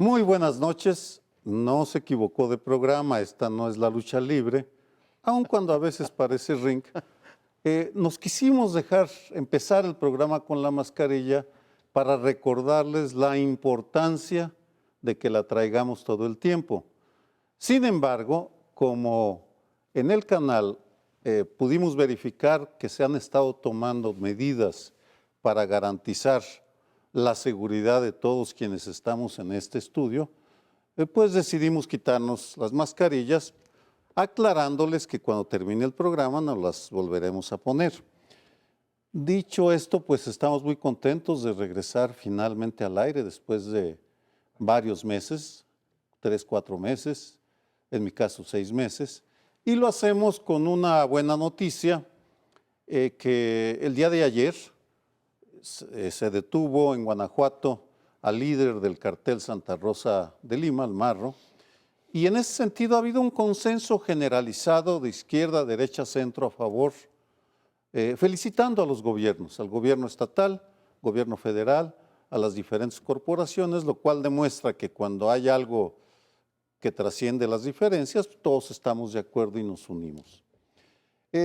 Muy buenas noches. No se equivocó de programa, esta no es la lucha libre, aun cuando a veces parece ring. Nos quisimos empezar el programa con la mascarilla para recordarles la importancia de que la traigamos todo el tiempo. Sin embargo, como en el canal pudimos verificar que se han estado tomando medidas para garantizar la seguridad de todos quienes estamos en este estudio, pues decidimos quitarnos las mascarillas, aclarándoles que cuando termine el programa nos las volveremos a poner. Dicho esto, pues estamos muy contentos de regresar finalmente al aire después de varios meses, 3, 4 meses, en mi caso 6 meses, y lo hacemos con una buena noticia, que el día de ayer se detuvo en Guanajuato al líder del cartel Santa Rosa de Lima, el Marro, y en ese sentido ha habido un consenso generalizado de izquierda, derecha, centro a favor, felicitando a los gobiernos, al gobierno estatal, gobierno federal, a las diferentes corporaciones, lo cual demuestra que cuando hay algo que trasciende las diferencias, todos estamos de acuerdo y nos unimos.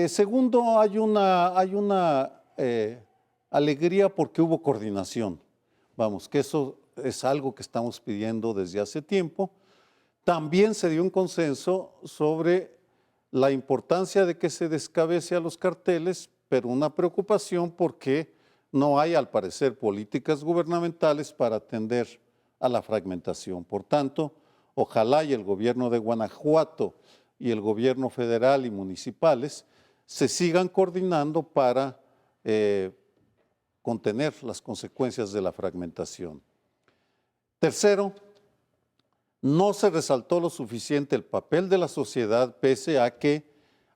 Segundo, hay una alegría porque hubo coordinación. Vamos, que eso es algo que estamos pidiendo desde hace tiempo. También se dio un consenso sobre la importancia de que se descabece a los carteles, pero una preocupación porque no hay, al parecer, políticas gubernamentales para atender a la fragmentación. Por tanto, ojalá y el gobierno de Guanajuato y el gobierno federal y municipales se sigan coordinando para contener las consecuencias de la fragmentación. Tercero, no se resaltó lo suficiente el papel de la sociedad, pese a que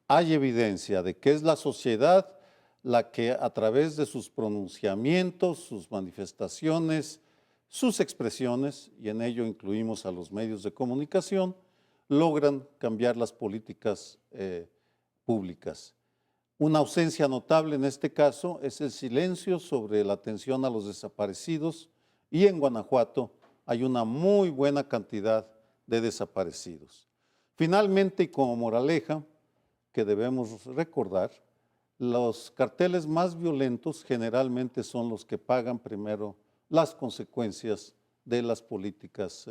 hay evidencia de que es la sociedad la que a través de sus pronunciamientos, sus manifestaciones, sus expresiones, y en ello incluimos a los medios de comunicación, logran cambiar las políticas públicas. Una ausencia notable en este caso es el silencio sobre la atención a los desaparecidos, y en Guanajuato hay una muy buena cantidad de desaparecidos. Finalmente, y como moraleja que debemos recordar, los carteles más violentos generalmente son los que pagan primero las consecuencias de las políticas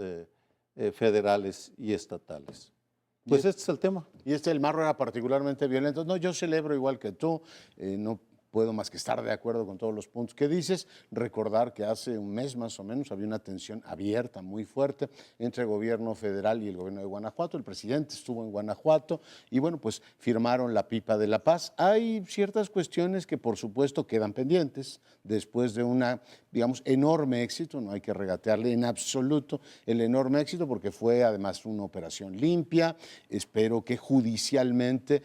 federales y estatales. Pues este es el tema. Y el Marro era particularmente violento. No, yo celebro igual que tú, no puedo más que estar de acuerdo con todos los puntos que dices. Recordar que hace un mes más o menos había una tensión abierta muy fuerte entre el gobierno federal y el gobierno de Guanajuato. El presidente estuvo en Guanajuato y bueno, pues firmaron la pipa de la paz. Hay ciertas cuestiones que por supuesto quedan pendientes después de una, digamos, enorme éxito. No hay que regatearle en absoluto el enorme éxito porque fue además una operación limpia. Espero que judicialmente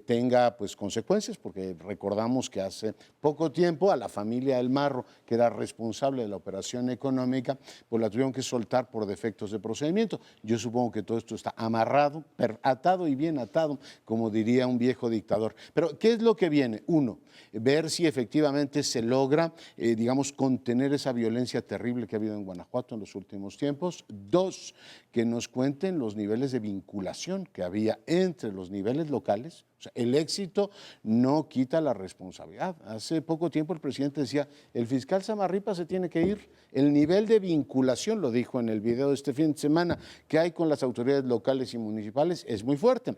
tenga pues consecuencias, porque recordamos que hace poco tiempo a la familia del Marro, que era responsable de la operación económica, pues la tuvieron que soltar por defectos de procedimiento. Yo supongo que todo esto está amarrado, atado y bien atado, como diría un viejo dictador. Pero ¿qué es lo que viene? Uno, ver si efectivamente se logra, digamos, contener esa violencia terrible que ha habido en Guanajuato en los últimos tiempos. Dos, que nos cuenten los niveles de vinculación que había entre los niveles locales. O sea, el éxito no quita la responsabilidad. Hace poco tiempo el presidente decía, el fiscal Samarripa se tiene que ir. El nivel de vinculación, lo dijo en el video de este fin de semana, que hay con las autoridades locales y municipales es muy fuerte.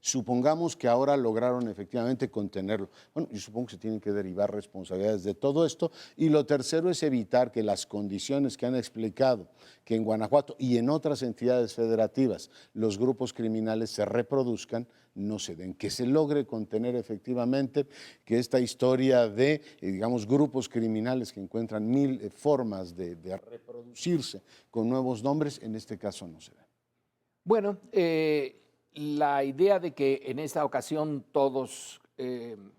Supongamos que ahora lograron efectivamente contenerlo. Bueno, yo supongo que se tienen que derivar responsabilidades de todo esto. Y lo tercero es evitar que las condiciones que han explicado que en Guanajuato y en otras entidades federativas los grupos criminales se reproduzcan, no se den, que se logre contener efectivamente que esta historia de, digamos, grupos criminales que encuentran mil formas de reproducirse con nuevos nombres, en este caso no se den. Bueno, la idea de que en esta ocasión todos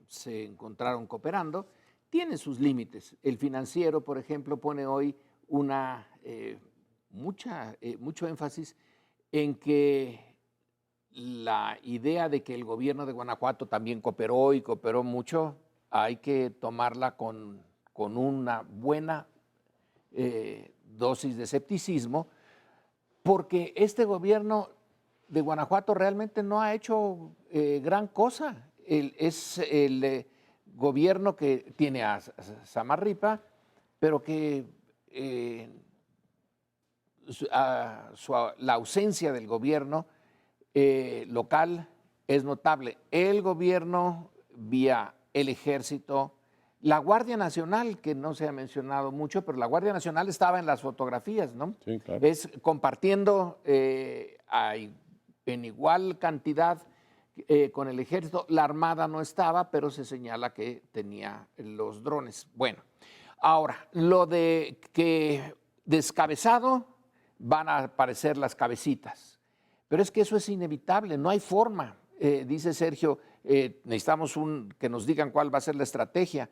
se encontraron cooperando tiene sus límites. El Financiero, por ejemplo, pone hoy mucho énfasis en que la idea de que el gobierno de Guanajuato también cooperó y cooperó mucho, hay que tomarla con una buena dosis de escepticismo, porque este gobierno de Guanajuato realmente no ha hecho gran cosa. Es el gobierno que tiene a Samarripa, pero que la ausencia del gobierno local es notable. El gobierno vía el ejército, la Guardia Nacional, que no se ha mencionado mucho, pero la Guardia Nacional estaba en las fotografías, ¿no? Sí, claro. Es compartiendo en igual cantidad con el ejército. La Armada no estaba, pero se señala que tenía los drones. Bueno, ahora, lo de que descabezado van a aparecer las cabecitas, pero es que eso es inevitable, no hay forma. Dice Sergio, necesitamos que nos digan cuál va a ser la estrategia,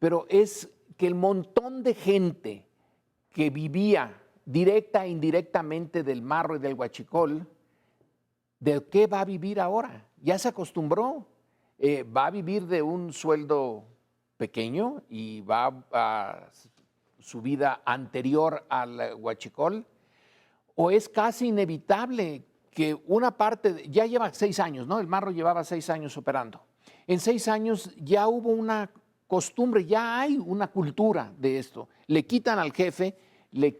pero es que el montón de gente que vivía directa e indirectamente del marro y del huachicol, ¿de qué va a vivir ahora? Ya se acostumbró, va a vivir de un sueldo pequeño y va a su vida anterior al huachicol, o es casi inevitable que una parte, ya lleva 6 años, ¿no? El marro llevaba 6 años operando. En 6 años ya hubo una costumbre, ya hay una cultura de esto. Le quitan al jefe, le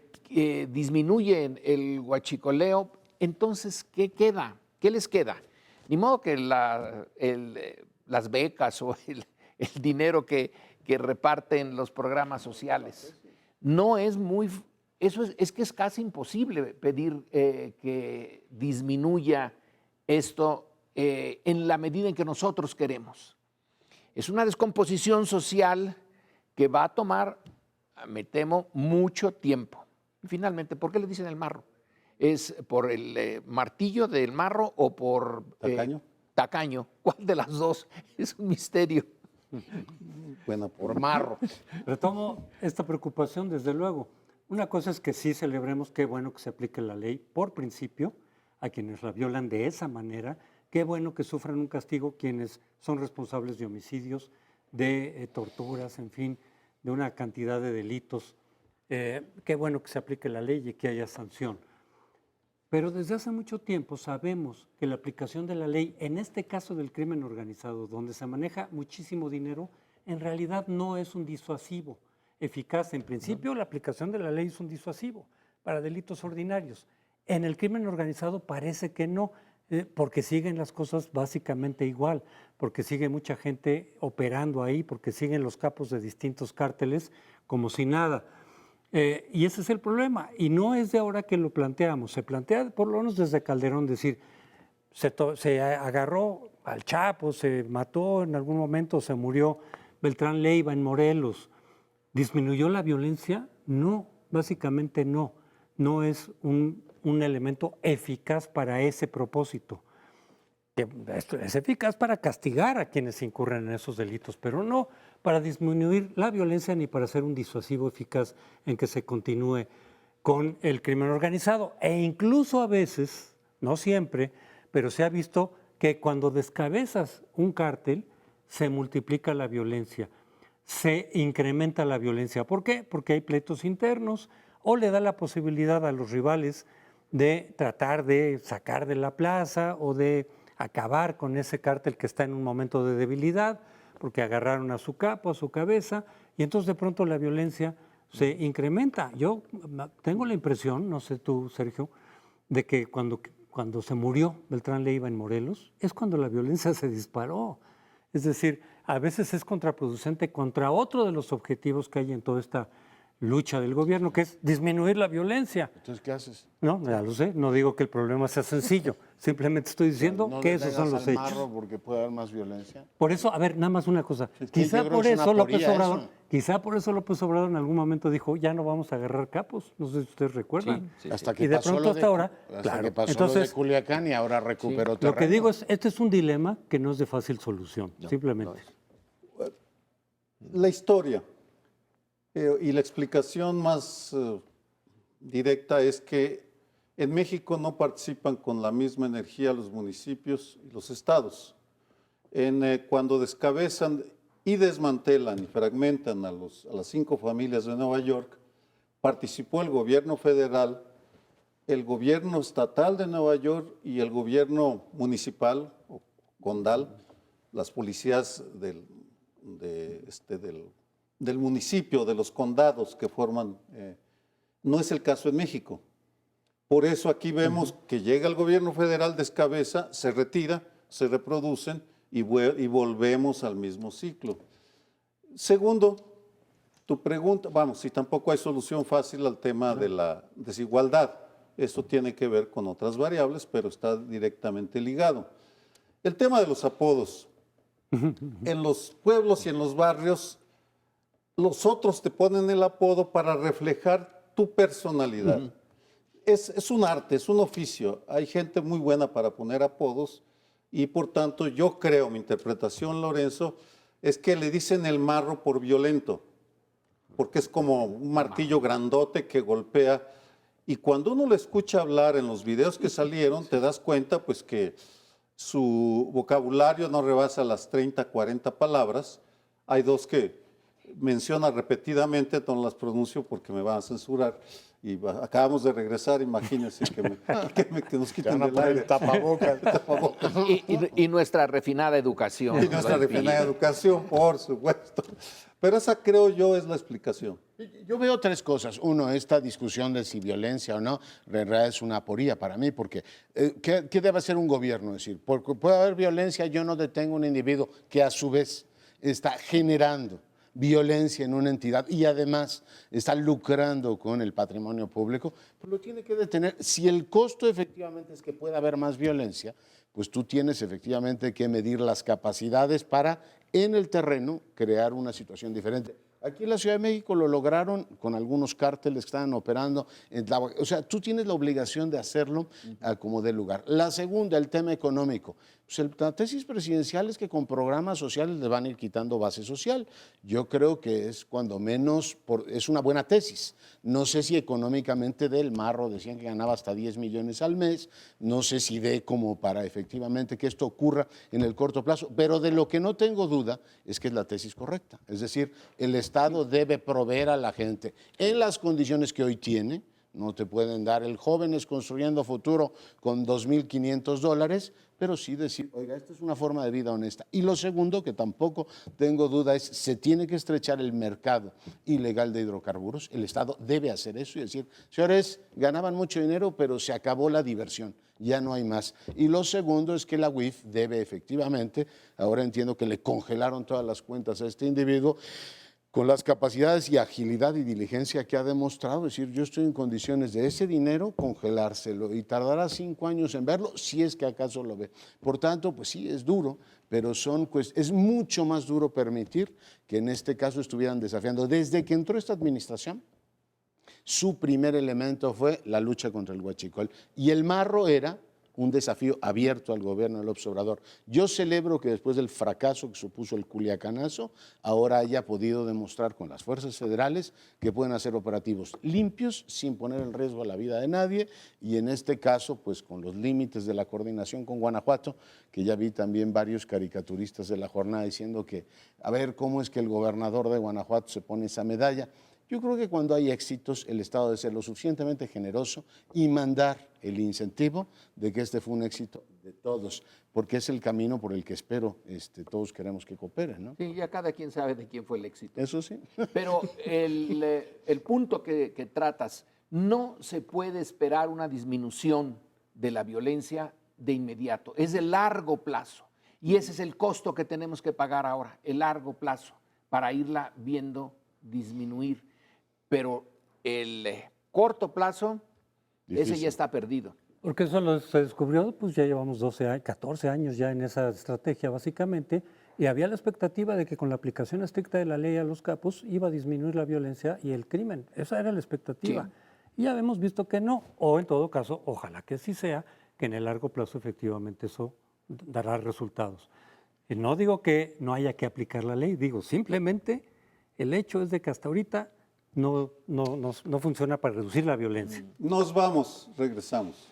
disminuyen el huachicoleo, entonces, ¿qué queda? ¿Qué les queda? Ni modo que las becas o el dinero que reparten los programas sociales. No es muy... Eso es que es casi imposible pedir que disminuya esto en la medida en que nosotros queremos. Es una descomposición social que va a tomar, me temo, mucho tiempo. Y finalmente, ¿por qué le dicen el marro? ¿Es por el martillo del marro o por ¿Tacaño? Tacaño? ¿Cuál de las dos? Es un misterio. Bueno, Por marro. Retomo esta preocupación, desde luego. Una cosa es que sí celebremos, qué bueno que se aplique la ley por principio a quienes la violan de esa manera, qué bueno que sufran un castigo quienes son responsables de homicidios, de torturas, en fin, de una cantidad de delitos. Qué bueno que se aplique la ley y que haya sanción. Pero desde hace mucho tiempo sabemos que la aplicación de la ley, en este caso del crimen organizado, donde se maneja muchísimo dinero, en realidad no es un disuasivo eficaz. En principio, la aplicación de la ley es un disuasivo para delitos ordinarios. En el crimen organizado parece que no, porque siguen las cosas básicamente igual, porque sigue mucha gente operando ahí, porque siguen los capos de distintos cárteles como si nada. Y ese es el problema. Y no es de ahora que lo planteamos, se plantea por lo menos desde Calderón, decir, se agarró al Chapo, se mató en algún momento, se murió Beltrán Leiva en Morelos. ¿Disminuyó la violencia? No, básicamente no. No es un elemento eficaz para ese propósito. Esto es eficaz para castigar a quienes incurren en esos delitos, pero no para disminuir la violencia ni para ser un disuasivo eficaz en que se continúe con el crimen organizado. E incluso a veces, no siempre, pero se ha visto que cuando descabezas un cártel se multiplica la violencia, se incrementa la violencia. ¿Por qué? Porque hay pleitos internos o le da la posibilidad a los rivales de tratar de sacar de la plaza o de acabar con ese cártel que está en un momento de debilidad, porque agarraron a su capo, a su cabeza, y entonces de pronto la violencia se incrementa. Yo tengo la impresión, no sé tú, Sergio, de que cuando se murió Beltrán Leiva en Morelos, es cuando la violencia se disparó. Es decir, a veces es contraproducente contra otro de los objetivos que hay en toda esta lucha del gobierno, que es disminuir la violencia. Entonces, ¿qué haces? No, ya lo sé, no digo que el problema sea sencillo, simplemente estoy diciendo No que le esos son pegas los al hechos. marro porque puede haber más violencia. Por eso, a ver, nada más una cosa, Es que yo creo por que es una eso López teoría Obrador, eso. quizá por eso López Obrador en algún momento dijo, ya no vamos a agarrar capos, no sé si ustedes recuerdan. Sí, Hasta que Y de pasó pronto lo hasta ahora, hasta claro, que pasó entonces, lo de Culiacán y ahora recuperó terreno. lo que digo es, este es un dilema que no es de fácil solución, simplemente. la historia y la explicación más directa es que en México no participan con la misma energía los municipios y los estados. Cuando descabezan y desmantelan y fragmentan a las 5 familias de Nueva York, participó el gobierno federal, el gobierno estatal de Nueva York y el gobierno municipal o condal, las policías del municipio, de los condados que forman. No es el caso en México. Por eso aquí vemos que llega el gobierno federal, descabeza, se retira, se reproducen y volvemos al mismo ciclo. Segundo, tu pregunta, vamos, si tampoco hay solución fácil al tema de la desigualdad. Eso tiene que ver con otras variables, pero está directamente ligado. El tema de los apodos. En los pueblos y en los barrios, los otros te ponen el apodo para reflejar tu personalidad. Es un arte, es un oficio. Hay gente muy buena para poner apodos y por tanto yo creo, mi interpretación, Lorenzo, es que le dicen el marro por violento, porque es como un martillo grandote que golpea. Y cuando uno lo escucha hablar en los videos que salieron, te das cuenta pues que su vocabulario no rebasa las 30, 40 palabras. Hay dos que menciona repetidamente, no las pronuncio porque me van a censurar. Y acabamos de regresar, imagínense que nos quiten el aire. Tapabocas. Y nuestra refinada educación. Y nuestra refinada educación, por supuesto. Pero esa, creo yo, es la explicación. Yo veo tres cosas. Uno, esta discusión de si violencia o no, en realidad es una aporía para mí, porque ¿qué debe hacer un gobierno? Es decir, porque puede haber violencia, yo no detengo a un individuo que a su vez está generando violencia en una entidad y además está lucrando con el patrimonio público, pues lo tiene que detener. Si el costo efectivamente es que pueda haber más violencia, pues tú tienes efectivamente que medir las capacidades para en el terreno crear una situación diferente. Aquí en la Ciudad de México lo lograron con algunos cárteles que estaban operando. O sea, tú tienes la obligación de hacerlo a como dé lugar. La segunda, el tema económico. Pues la tesis presidencial es que con programas sociales les van a ir quitando base social. Yo creo que es cuando menos, es una buena tesis. No sé si económicamente dé, el Marro decían que ganaba hasta 10 millones al mes, no sé si dé como para efectivamente que esto ocurra en el corto plazo, pero de lo que no tengo duda es que es la tesis correcta. Es decir, el Estado debe proveer a la gente en las condiciones que hoy tiene. No te pueden dar el Jóvenes Construyendo Futuro con $2,500, pero sí decir, oiga, esta es una forma de vida honesta. Y lo segundo, que tampoco tengo duda, es se tiene que estrechar el mercado ilegal de hidrocarburos. El Estado debe hacer eso y decir, señores, ganaban mucho dinero, pero se acabó la diversión, ya no hay más. Y lo segundo es que la UIF debe efectivamente, ahora entiendo que le congelaron todas las cuentas a este individuo, con las capacidades y agilidad y diligencia que ha demostrado, es decir, yo estoy en condiciones de ese dinero congelárselo y tardará 5 años en verlo, si es que acaso lo ve. Por tanto, pues sí, es duro, pero es mucho más duro permitir que en este caso estuvieran desafiando. Desde que entró esta administración, su primer elemento fue la lucha contra el huachicol y el marro era un desafío abierto al gobierno del López Obrador. Yo celebro que después del fracaso que supuso el Culiacanazo, ahora haya podido demostrar con las fuerzas federales que pueden hacer operativos limpios sin poner en riesgo la vida de nadie y en este caso, pues con los límites de la coordinación con Guanajuato, que ya vi también varios caricaturistas de la jornada diciendo que a ver cómo es que el gobernador de Guanajuato se pone esa medalla. Yo creo que cuando hay éxitos, el Estado debe ser lo suficientemente generoso y mandar el incentivo de que este fue un éxito de todos, porque es el camino por el que espero todos queremos que cooperen, ¿no? Sí, ya cada quien sabe de quién fue el éxito. Eso sí. Pero el punto que tratas, no se puede esperar una disminución de la violencia de inmediato, es de largo plazo. Y ese es el costo que tenemos que pagar ahora, el largo plazo, para irla viendo disminuir. Pero el corto plazo, Difícil. ese ya está perdido. Porque eso se descubrió, pues ya llevamos 14 años ya en esa estrategia básicamente, y había la expectativa de que con la aplicación estricta de la ley a los capos iba a disminuir la violencia y el crimen. Esa era la expectativa. Sí. Y ya hemos visto que no, o en todo caso, ojalá que sí sea, que en el largo plazo efectivamente eso dará resultados. Y no digo que no haya que aplicar la ley, digo simplemente el hecho es de que hasta ahorita no funciona para reducir la violencia. Nos vamos, regresamos.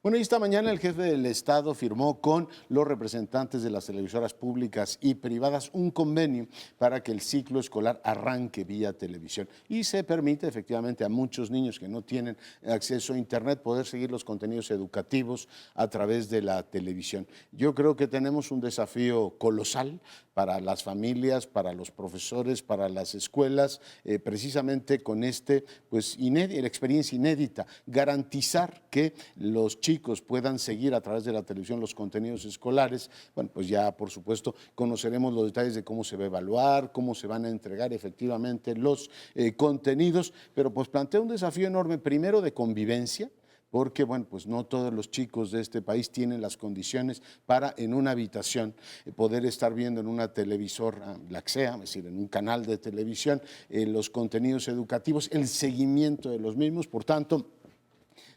Bueno, y esta mañana el jefe del Estado firmó con los representantes de las televisoras públicas y privadas un convenio para que el ciclo escolar arranque vía televisión y se permite efectivamente a muchos niños que no tienen acceso a Internet poder seguir los contenidos educativos a través de la televisión. Yo creo que tenemos un desafío colosal para las familias, para los profesores, para las escuelas, precisamente con la experiencia inédita, garantizar que los chicos puedan seguir a través de la televisión los contenidos escolares. Bueno, pues ya por supuesto conoceremos los detalles de cómo se va a evaluar, cómo se van a entregar efectivamente los contenidos, pero pues plantea un desafío enorme, primero de convivencia, porque bueno, pues no todos los chicos de este país tienen las condiciones para en una habitación poder estar viendo en una televisora, la que sea, es decir, en un canal de televisión, los contenidos educativos, el seguimiento de los mismos. Por tanto,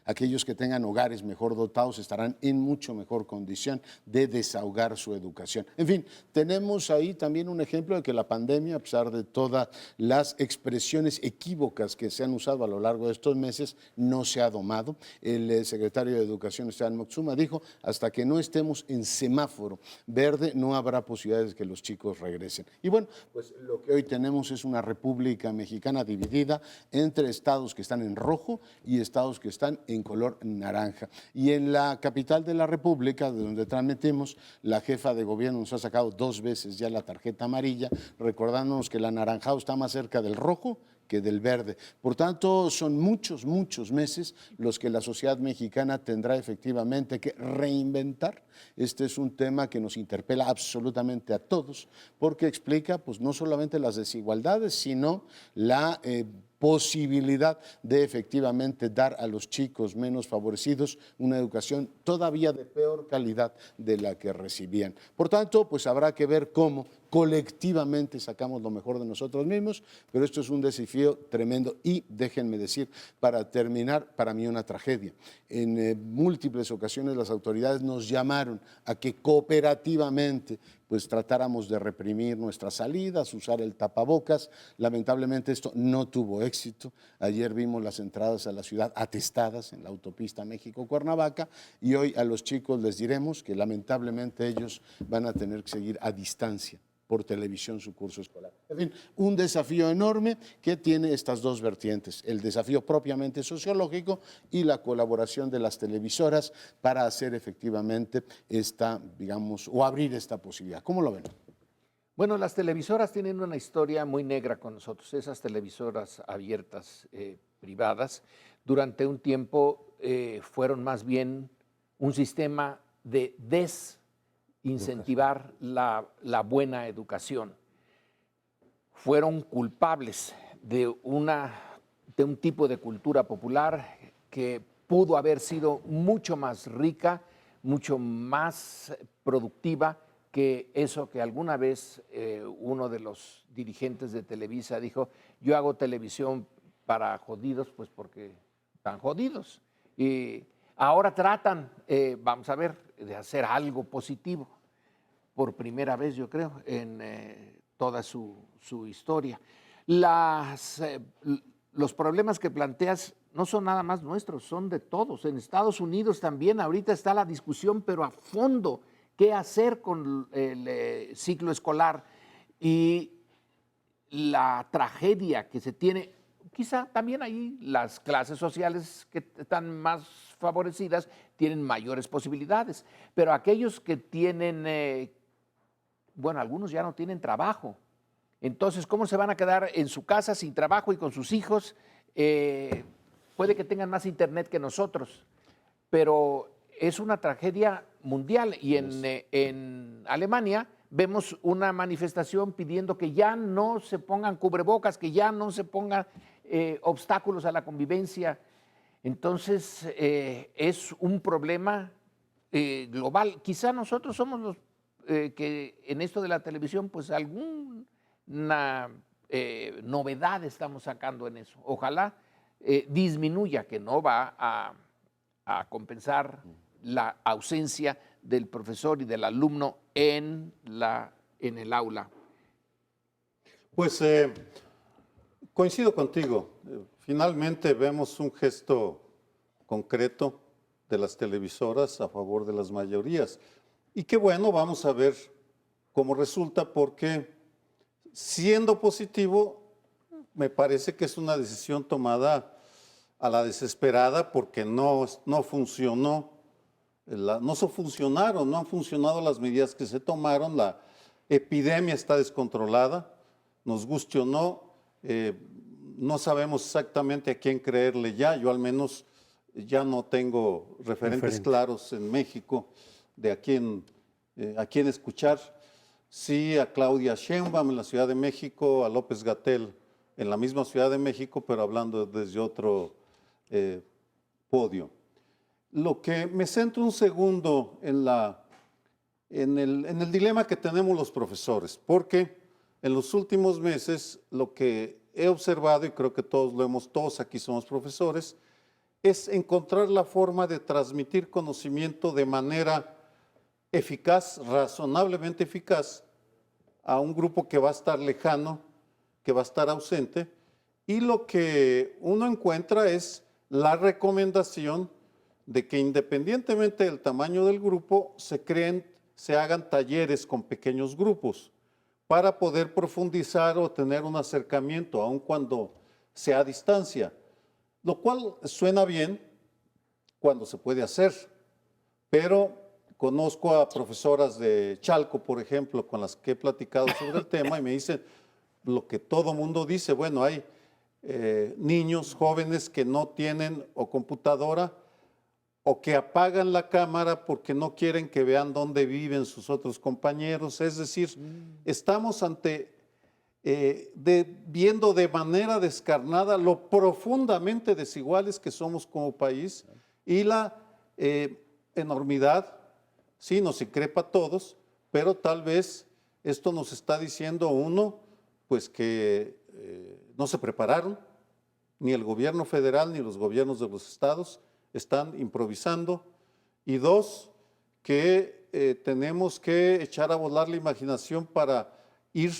aquellos que tengan hogares mejor dotados estarán en mucho mejor condición de desahogar su educación. En fin, tenemos ahí también un ejemplo de que la pandemia, a pesar de todas las expresiones equívocas que se han usado a lo largo de estos meses, no se ha domado. El secretario de Educación, Esteban Moctezuma, dijo, hasta que no estemos en semáforo verde, no habrá posibilidades de que los chicos regresen. Y bueno, pues lo que hoy tenemos es una República Mexicana dividida entre estados que están en rojo y estados que están en color naranja. Y en la capital de la República, de donde transmitimos, la jefa de gobierno nos ha sacado 2 veces ya la tarjeta amarilla, recordándonos que el anaranjado está más cerca del rojo que del verde. Por tanto, son muchos, muchos meses los que la sociedad mexicana tendrá efectivamente que reinventar. Este es un tema que nos interpela absolutamente a todos, porque explica pues no solamente las desigualdades, sino la posibilidad de efectivamente dar a los chicos menos favorecidos una educación todavía de peor calidad de la que recibían. Por tanto, pues habrá que ver cómo colectivamente sacamos lo mejor de nosotros mismos, pero esto es un desafío tremendo y déjenme decir, para terminar, para mí una tragedia. En múltiples ocasiones las autoridades nos llamaron a que cooperativamente pues tratáramos de reprimir nuestras salidas, usar el tapabocas. Lamentablemente esto no tuvo éxito. Ayer vimos las entradas a la ciudad atestadas en la autopista México-Cuernavaca y hoy a los chicos les diremos que lamentablemente ellos van a tener que seguir a distancia por televisión su curso escolar. En fin, un desafío enorme que tiene estas dos vertientes, el desafío propiamente sociológico y la colaboración de las televisoras para hacer efectivamente esta, digamos, o abrir esta posibilidad. ¿Cómo lo ven? Bueno, las televisoras tienen una historia muy negra con nosotros. Esas televisoras abiertas, privadas, durante un tiempo fueron más bien un sistema de desincentivar la buena educación. Fueron culpables de un tipo de cultura popular que pudo haber sido mucho más rica, mucho más productiva que eso que alguna vez uno de los dirigentes de Televisa dijo, yo hago televisión para jodidos, pues porque están jodidos. Y ahora tratan, vamos a ver, de hacer algo positivo, por primera vez yo creo, en toda su historia. Los problemas que planteas no son nada más nuestros, son de todos. En Estados Unidos también ahorita está la discusión, pero a fondo, qué hacer con el ciclo escolar y la tragedia que se tiene. Quizá también ahí las clases sociales que están más favorecidas tienen mayores posibilidades, pero aquellos que tienen, bueno, algunos ya no tienen trabajo. Entonces, ¿cómo se van a quedar en su casa sin trabajo y con sus hijos? Puede que tengan más internet que nosotros, pero es una tragedia mundial y en Alemania vemos una manifestación pidiendo que ya no se pongan cubrebocas, que ya no se pongan obstáculos a la convivencia. Entonces, es un problema global. Quizá nosotros somos los que en esto de la televisión, pues alguna novedad estamos sacando en eso. Ojalá disminuya, que no va a compensar la ausencia del profesor y del alumno en el aula. Pues coincido contigo. Finalmente vemos un gesto concreto de las televisoras a favor de las mayorías. Y qué bueno, vamos a ver cómo resulta, porque siendo positivo, me parece que es una decisión tomada a la desesperada, porque no funcionó, no funcionaron, no han funcionado las medidas que se tomaron, la epidemia está descontrolada, nos guste o no, no sabemos exactamente a quién creerle ya, yo al menos ya no tengo referentes claros en México de a quién escuchar. Sí, a Claudia Sheinbaum en la Ciudad de México, a López-Gatell en la misma Ciudad de México, pero hablando desde otro podio. Lo que me centro un segundo en el dilema que tenemos los profesores, porque en los últimos meses lo que he observado, y creo que todos aquí somos profesores, es encontrar la forma de transmitir conocimiento de manera eficaz, razonablemente eficaz, a un grupo que va a estar lejano, que va a estar ausente, y lo que uno encuentra es la recomendación de que independientemente del tamaño del grupo, se hagan talleres con pequeños grupos para poder profundizar o tener un acercamiento, aun cuando sea a distancia, lo cual suena bien cuando se puede hacer, pero conozco a profesoras de Chalco, por ejemplo, con las que he platicado sobre el tema, y me dicen lo que todo mundo dice: bueno, hay niños jóvenes que no tienen o computadora, o que apagan la cámara porque no quieren que vean dónde viven sus otros compañeros. Es decir, estamos viendo de manera descarnada lo profundamente desiguales que somos como país, y la enormidad, sí, nos increpa a todos, pero tal vez esto nos está diciendo, uno, pues que no se prepararon, ni el gobierno federal ni los gobiernos de los estados están improvisando, y dos, que tenemos que echar a volar la imaginación para ir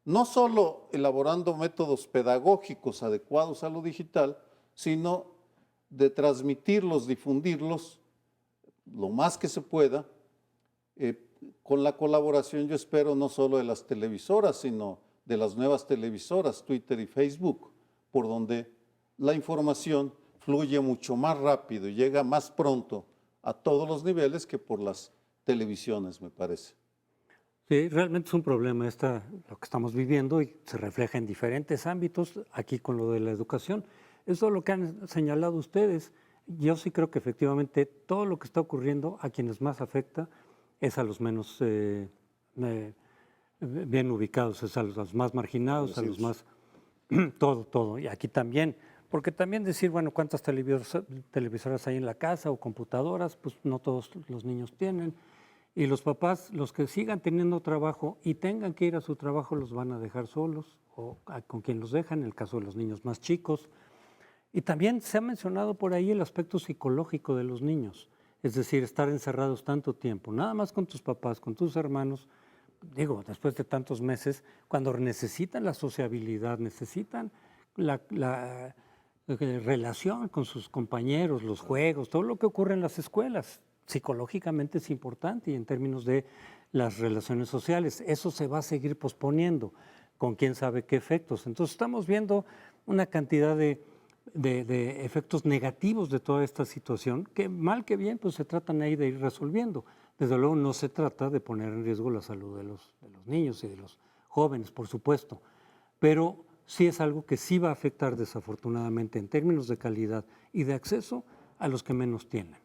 no solo elaborando métodos pedagógicos adecuados a lo digital, sino de transmitirlos, difundirlos lo más que se pueda, con la colaboración, yo espero, no solo de las televisoras, sino de las nuevas televisoras, Twitter y Facebook, por donde la información fluye mucho más rápido y llega más pronto a todos los niveles que por las televisiones, me parece. Sí, realmente es un problema lo que estamos viviendo, y se refleja en diferentes ámbitos, aquí con lo de la educación. Eso es lo que han señalado ustedes. Yo sí creo que efectivamente todo lo que está ocurriendo, a quienes más afecta es a los menos bien ubicados, es a los más marginados, a los más... todo. Y aquí también, porque también decir, bueno, ¿cuántas televisoras hay en la casa o computadoras? Pues no todos los niños tienen. Y los papás, los que sigan teniendo trabajo y tengan que ir a su trabajo, los van a dejar solos, o con quien los dejan, en el caso de los niños más chicos. Y también se ha mencionado por ahí el aspecto psicológico de los niños, es decir, estar encerrados tanto tiempo, nada más con tus papás, con tus hermanos, digo, después de tantos meses, cuando necesitan la sociabilidad, necesitan la relación con sus compañeros, los juegos, todo lo que ocurre en las escuelas. Psicológicamente es importante, y en términos de las relaciones sociales, eso se va a seguir posponiendo, con quién sabe qué efectos. Entonces estamos viendo una cantidad de efectos negativos de toda esta situación, que mal que bien pues se tratan ahí de ir resolviendo. Desde luego no se trata de poner en riesgo la salud de los niños y de los jóvenes, por supuesto, pero sí es algo que sí va a afectar desafortunadamente en términos de calidad y de acceso a los que menos tienen.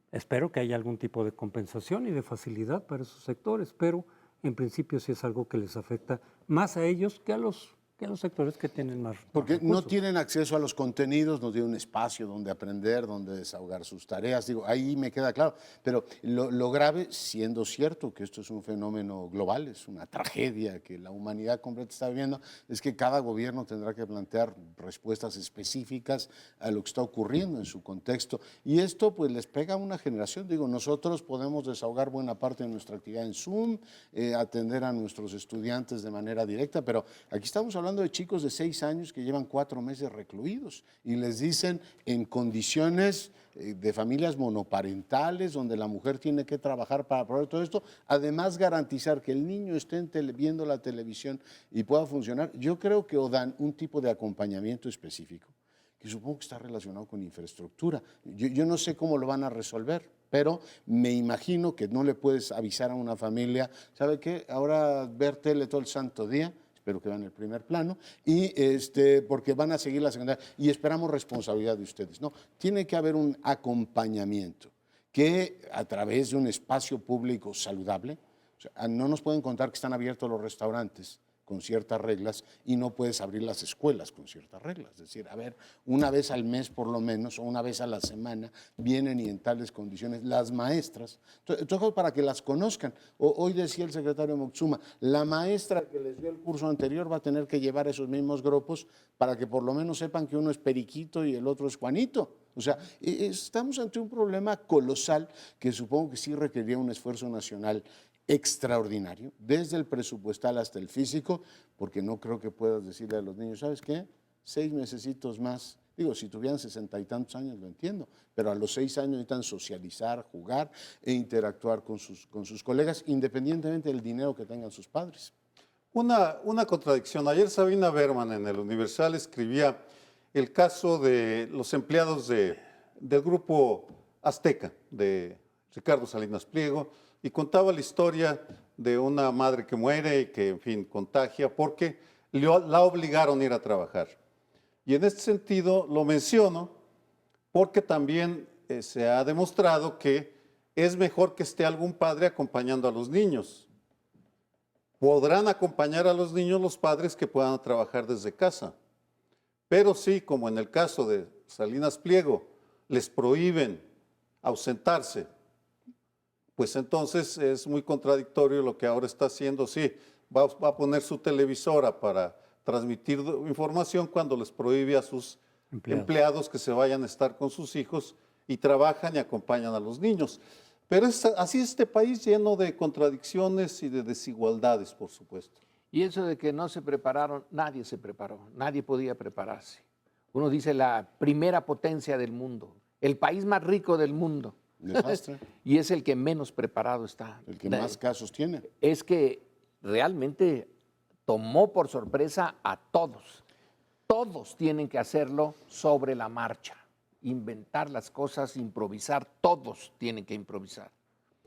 Espero que haya algún tipo de compensación y de facilidad para esos sectores, pero en principio sí es algo que les afecta más a ellos que a los sectores que tienen más Porque recursos. no tienen acceso a los contenidos, no tienen un espacio donde aprender, donde desahogar sus tareas. Digo, ahí me queda claro. Pero lo grave, siendo cierto que esto es un fenómeno global, es una tragedia que la humanidad completa está viviendo, es que cada gobierno tendrá que plantear respuestas específicas a lo que está ocurriendo en su contexto. Y esto pues les pega a una generación. Digo, nosotros podemos desahogar buena parte de nuestra actividad en Zoom, atender a nuestros estudiantes de manera directa, pero aquí estamos hablando de chicos de 6 años que llevan 4 meses recluidos y les dicen en condiciones de familias monoparentales, donde la mujer tiene que trabajar para proveer todo esto, además garantizar que el niño esté viendo la televisión y pueda funcionar. Yo creo que o dan un tipo de acompañamiento específico, que supongo que está relacionado con infraestructura. Yo no sé cómo lo van a resolver, pero me imagino que no le puedes avisar a una familia, ¿sabe qué? Ahora ver tele todo el santo día, espero que vean el primer plano, y porque van a seguir la secundaria y esperamos responsabilidad de ustedes. No, tiene que haber un acompañamiento que a través de un espacio público saludable, o sea, no nos pueden contar que están abiertos los restaurantes con ciertas reglas y no puedes abrir las escuelas con ciertas reglas. Es decir, a ver, una vez al mes por lo menos o una vez a la semana vienen y en tales condiciones las maestras, entonces para que las conozcan. Hoy decía el secretario Moctezuma, la maestra que les dio el curso anterior va a tener que llevar esos mismos grupos para que por lo menos sepan que uno es Periquito y el otro es Juanito. O sea, estamos ante un problema colosal que supongo que sí requeriría un esfuerzo nacional extraordinario, desde el presupuestal hasta el físico, porque no creo que puedas decirle a los niños, ¿sabes qué? 6 mesecitos más. Digo, si tuvieran 60 y tantos años lo entiendo, pero a los 6 años necesitan socializar, jugar e interactuar con sus colegas, independientemente del dinero que tengan sus padres. Una contradicción. Ayer Sabina Berman en el Universal escribía el caso de los empleados del grupo Azteca, de Ricardo Salinas Pliego, y contaba la historia de una madre que muere y que, en fin, contagia porque la obligaron a ir a trabajar. Y en este sentido lo menciono porque también se ha demostrado que es mejor que esté algún padre acompañando a los niños. Podrán acompañar a los niños los padres que puedan trabajar desde casa. Pero sí, como en el caso de Salinas Pliego, les prohíben ausentarse, pues entonces es muy contradictorio lo que ahora está haciendo. Sí, va a poner su televisora para transmitir información cuando les prohíbe a sus empleados que se vayan a estar con sus hijos y trabajan y acompañan a los niños. Pero así es este país lleno de contradicciones y de desigualdades, por supuesto. Y eso de que no se prepararon, nadie se preparó, nadie podía prepararse. Uno dice la primera potencia del mundo, el país más rico del mundo. Desastre. Y es el que menos preparado está. El que más casos tiene. Es que realmente tomó por sorpresa a todos. Todos tienen que hacerlo sobre la marcha, inventar las cosas, improvisar, todos tienen que improvisar.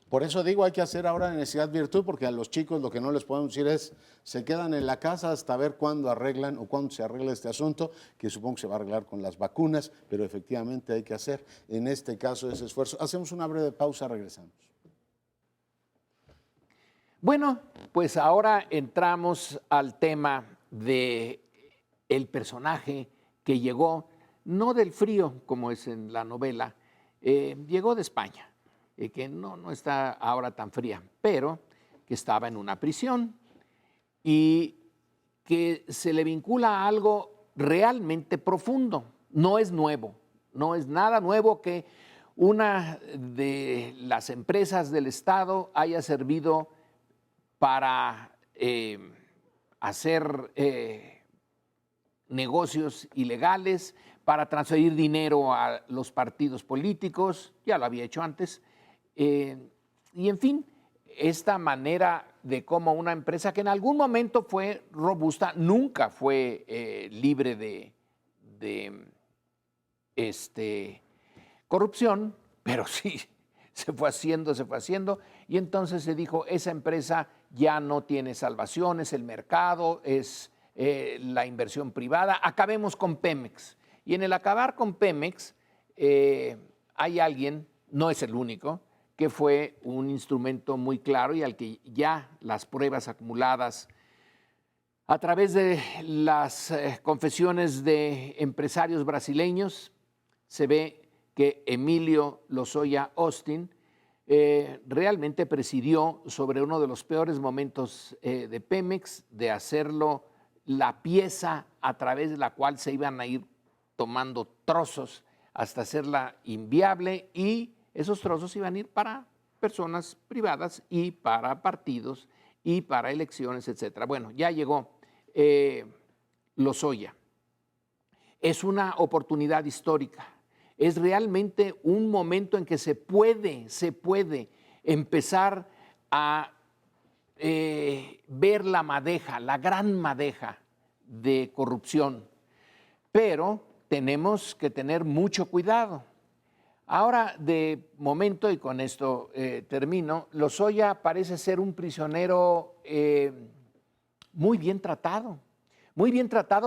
Por eso digo, hay que hacer ahora necesidad virtud, porque a los chicos lo que no les podemos decir es, se quedan en la casa hasta ver cuándo arreglan o cuándo se arregla este asunto, que supongo que se va a arreglar con las vacunas, pero efectivamente hay que hacer en este caso ese esfuerzo. Hacemos una breve pausa, regresamos. Bueno, pues ahora entramos al tema de el personaje que llegó, no del frío, como es en la novela, llegó de España. Que no está ahora tan fría, pero que estaba en una prisión y que se le vincula a algo realmente profundo. No es nuevo, no es nada nuevo que una de las empresas del Estado haya servido para hacer negocios ilegales, para transferir dinero a los partidos políticos, ya lo había hecho antes. Y en fin, esta manera de cómo una empresa que en algún momento fue robusta, nunca fue libre de corrupción, pero sí se fue haciendo, y entonces se dijo, esa empresa ya no tiene salvación, es el mercado, es la inversión privada, acabemos con Pemex. Y en el acabar con Pemex hay alguien, no es el único, que fue un instrumento muy claro y al que ya las pruebas acumuladas a través de las confesiones de empresarios brasileños, se ve que Emilio Lozoya Austin realmente presidió sobre uno de los peores momentos de Pemex, de hacerlo la pieza a través de la cual se iban a ir tomando trozos hasta hacerla inviable, y esos trozos iban a ir para personas privadas y para partidos y para elecciones, etc. Bueno, ya llegó Lozoya. Es una oportunidad histórica. es realmente un momento en que se puede empezar a ver la madeja, la gran madeja de corrupción. Pero tenemos que tener mucho cuidado. Ahora, de momento, y con esto termino, Lozoya parece ser un prisionero muy bien tratado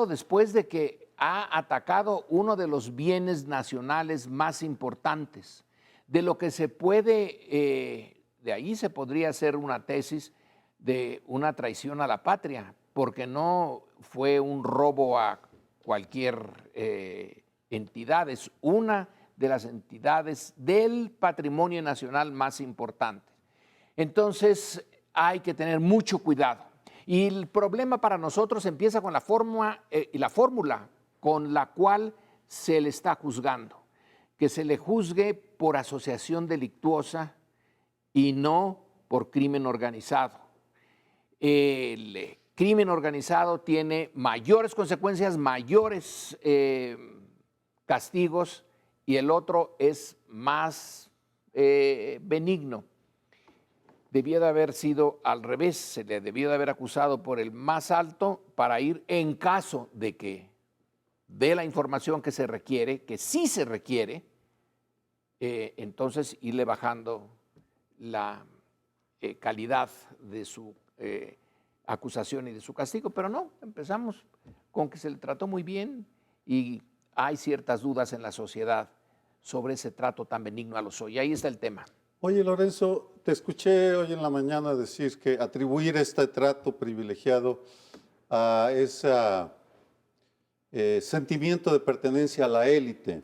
después de que ha atacado uno de los bienes nacionales más importantes. De lo que se puede, de ahí se podría hacer una tesis de una traición a la patria, porque no fue un robo a cualquier entidad, es una de las entidades del patrimonio nacional más importantes. Entonces hay que tener mucho cuidado. Y el problema para nosotros empieza con la fórmula con la cual se le está juzgando, que se le juzgue por asociación delictuosa y no por crimen organizado. El crimen organizado tiene mayores consecuencias, mayores castigos, y el otro es más benigno. Debió de haber sido al revés, se le debió de haber acusado por el más alto para ir, en caso de que dé la información que se requiere, que sí se requiere, entonces irle bajando la calidad de su acusación y de su castigo. Pero no, empezamos con que se le trató muy bien y hay ciertas dudas en la sociedad sobre ese trato tan benigno a Lozoya. Ahí está el tema. Oye, Lorenzo, te escuché hoy en la mañana decir que atribuir este trato privilegiado a ese sentimiento de pertenencia a la élite,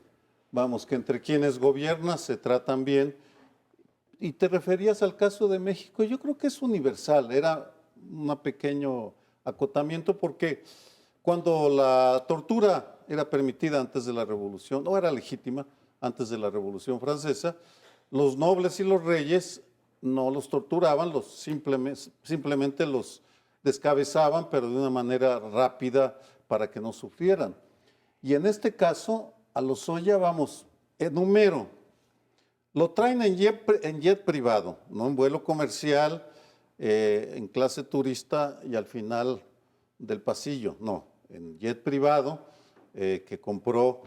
vamos, que entre quienes gobiernan se tratan bien, y te referías al caso de México. Yo creo que es universal, era un pequeño acotamiento, porque cuando la tortura era permitida antes de la Revolución, o era legítima antes de la Revolución Francesa, los nobles y los reyes no los torturaban, simplemente los descabezaban, pero de una manera rápida para que no sufrieran. Y en este caso, a Lozoya, vamos, enumero, lo traen en jet privado, no en vuelo comercial, en clase turista y al final del pasillo, no, en jet privado que compró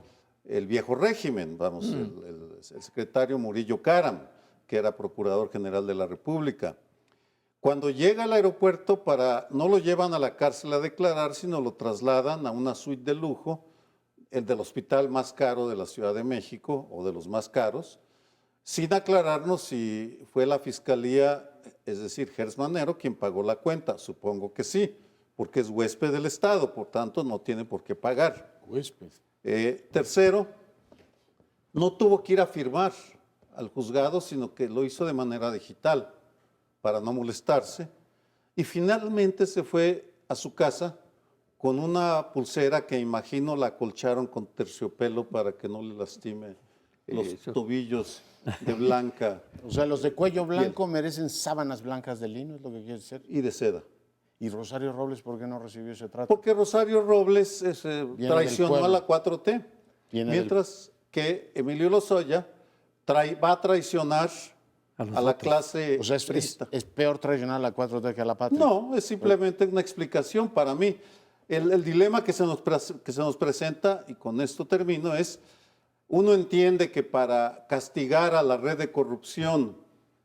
el viejo régimen, vamos, el secretario Murillo Karam, que era procurador general de la República. Cuando llega al aeropuerto, no lo llevan a la cárcel a declarar, sino lo trasladan a una suite de lujo, el del hospital más caro de la Ciudad de México, o de los más caros, sin aclararnos si fue la fiscalía, es decir, Gers Manero, quien pagó la cuenta. Supongo que sí, porque es huésped del Estado, por tanto no tiene por qué pagar. Huésped. Tercero, no tuvo que ir a firmar al juzgado, sino que lo hizo de manera digital para no molestarse. Y finalmente se fue a su casa con una pulsera que imagino la acolcharon con terciopelo para que no le lastime los tobillos de blanca. O sea, los de cuello blanco merecen sábanas blancas de lino, es lo que quiere decir. Y de seda. ¿Y Rosario Robles por qué no recibió ese trato? Porque Rosario Robles traicionó a la 4T, mientras que Emilio Lozoya va a traicionar a la clase o sea, priista. ¿es peor traicionar a la 4T que a la patria? No, es simplemente una explicación para mí. El dilema que se nos presenta, y con esto termino, es, uno entiende que para castigar a la red de corrupción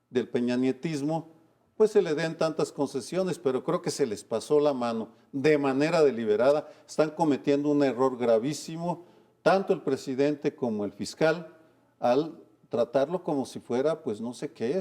del peñanietismo, pues se le den tantas concesiones, pero creo que se les pasó la mano de manera deliberada. Están cometiendo un error gravísimo, tanto el presidente como el fiscal, al tratarlo como si fuera, pues no sé qué,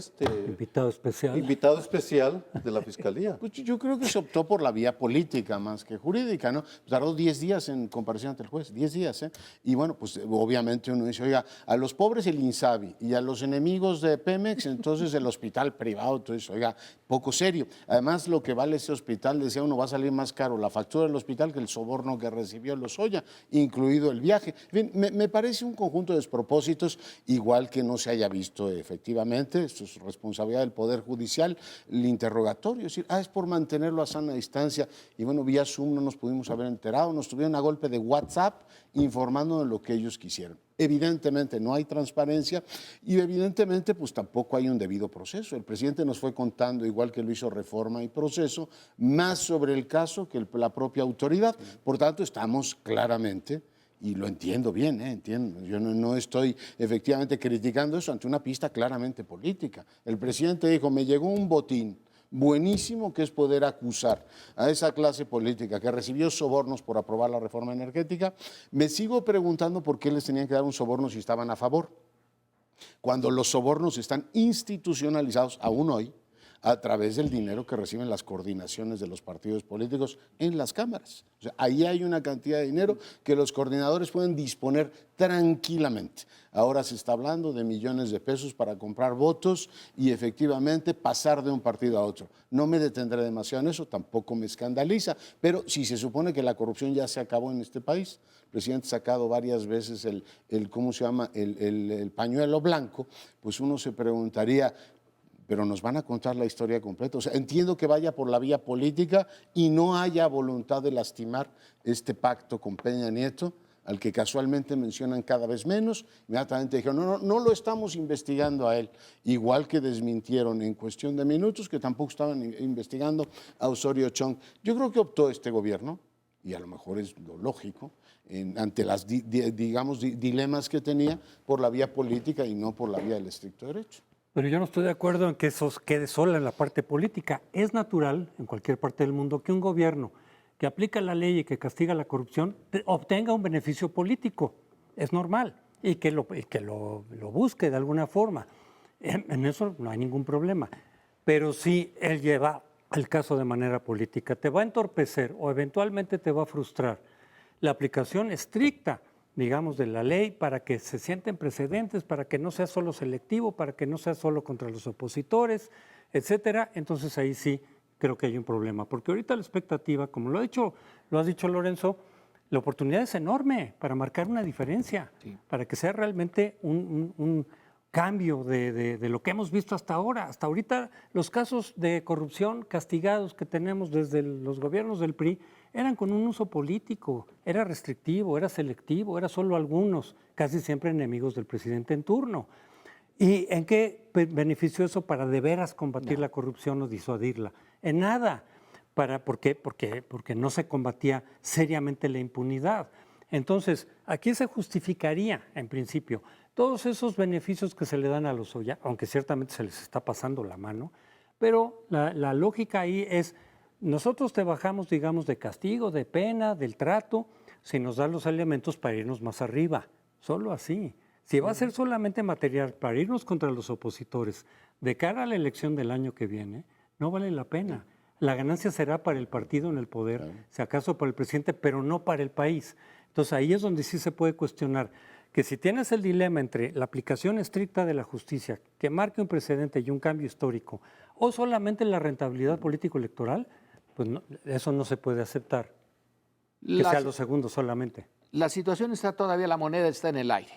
invitado especial. Invitado especial de la Fiscalía. Pues yo creo que se optó por la vía política más que jurídica, ¿no? Tardó 10 días en comparación ante el juez, 10 días, ¿eh? Y bueno, pues obviamente uno dice, oiga, a los pobres el INSABI y a los enemigos de Pemex, entonces el hospital privado, entonces, oiga, poco serio. Además, lo que vale ese hospital, decía uno, va a salir más caro la factura del hospital que el soborno que recibió Lozoya, incluido el viaje. En fin, me parece un conjunto de despropósitos, igual que que no se haya visto efectivamente, esto es responsabilidad del Poder Judicial, el interrogatorio, es decir, es por mantenerlo a sana distancia, y bueno, vía Zoom no nos pudimos haber enterado, nos tuvieron a golpe de WhatsApp informando de lo que ellos quisieron. Evidentemente no hay transparencia y evidentemente pues tampoco hay un debido proceso. El presidente nos fue contando, igual que lo hizo Reforma y Proceso, más sobre el caso que la propia autoridad. Por tanto, estamos claramente, y lo entiendo bien, entiendo, yo no estoy efectivamente criticando eso, ante una pista claramente política. El presidente dijo, me llegó un botín buenísimo, que es poder acusar a esa clase política que recibió sobornos por aprobar la reforma energética. Me sigo preguntando por qué les tenían que dar un soborno si estaban a favor, cuando los sobornos están institucionalizados aún hoy a través del dinero que reciben las coordinaciones de los partidos políticos en las cámaras. O sea, ahí hay una cantidad de dinero que los coordinadores pueden disponer tranquilamente. Ahora se está hablando de millones de pesos para comprar votos y efectivamente pasar de un partido a otro. No me detendré demasiado en eso, tampoco me escandaliza, pero si se supone que la corrupción ya se acabó en este país, el presidente ha sacado varias veces ¿cómo se llama?, el pañuelo blanco, pues uno se preguntaría, pero nos van a contar la historia completa. O sea, entiendo que vaya por la vía política y no haya voluntad de lastimar este pacto con Peña Nieto, al que casualmente mencionan cada vez menos. Inmediatamente dijeron, no lo estamos investigando a él. Igual que desmintieron en cuestión de minutos que tampoco estaban investigando a Osorio Chong. Yo creo que optó este gobierno, y a lo mejor es lo lógico, ante las, dilemas que tenía, por la vía política y no por la vía del estricto derecho. Pero yo no estoy de acuerdo en que eso quede sola en la parte política. Es natural en cualquier parte del mundo que un gobierno que aplica la ley y que castiga la corrupción obtenga un beneficio político. Es normal y que lo busque de alguna forma. En eso no hay ningún problema. Pero si él lleva el caso de manera política, te va a entorpecer o eventualmente te va a frustrar la aplicación estricta, digamos, de la ley para que se sienten precedentes, para que no sea solo selectivo, para que no sea solo contra los opositores, etcétera. Entonces ahí sí creo que hay un problema, porque ahorita la expectativa, como lo has dicho Lorenzo, la oportunidad es enorme para marcar una diferencia, sí, para que sea realmente un cambio de lo que hemos visto hasta ahora. Hasta ahorita los casos de corrupción castigados que tenemos desde los gobiernos del PRI eran con un uso político, era restrictivo, era selectivo, era solo algunos, casi siempre enemigos del presidente en turno. ¿Y en qué benefició eso para de veras combatir la corrupción o disuadirla? En nada. ¿Por qué? Porque no se combatía seriamente la impunidad. Entonces, aquí se justificaría, en principio, todos esos beneficios que se le dan a los Lozoya, aunque ciertamente se les está pasando la mano, pero la lógica ahí es, nosotros te bajamos, digamos, de castigo, de pena, del trato, si nos dan los elementos para irnos más arriba, solo así. Si va a ser solamente material para irnos contra los opositores de cara a la elección del año que viene, no vale la pena. La ganancia será para el partido en el poder, si acaso para el presidente, pero no para el país. Entonces ahí es donde sí se puede cuestionar que si tienes el dilema entre la aplicación estricta de la justicia, que marque un precedente y un cambio histórico, o solamente la rentabilidad político-electoral, pues no, eso no se puede aceptar, que sea lo segundo solamente. La situación está todavía, la moneda está en el aire.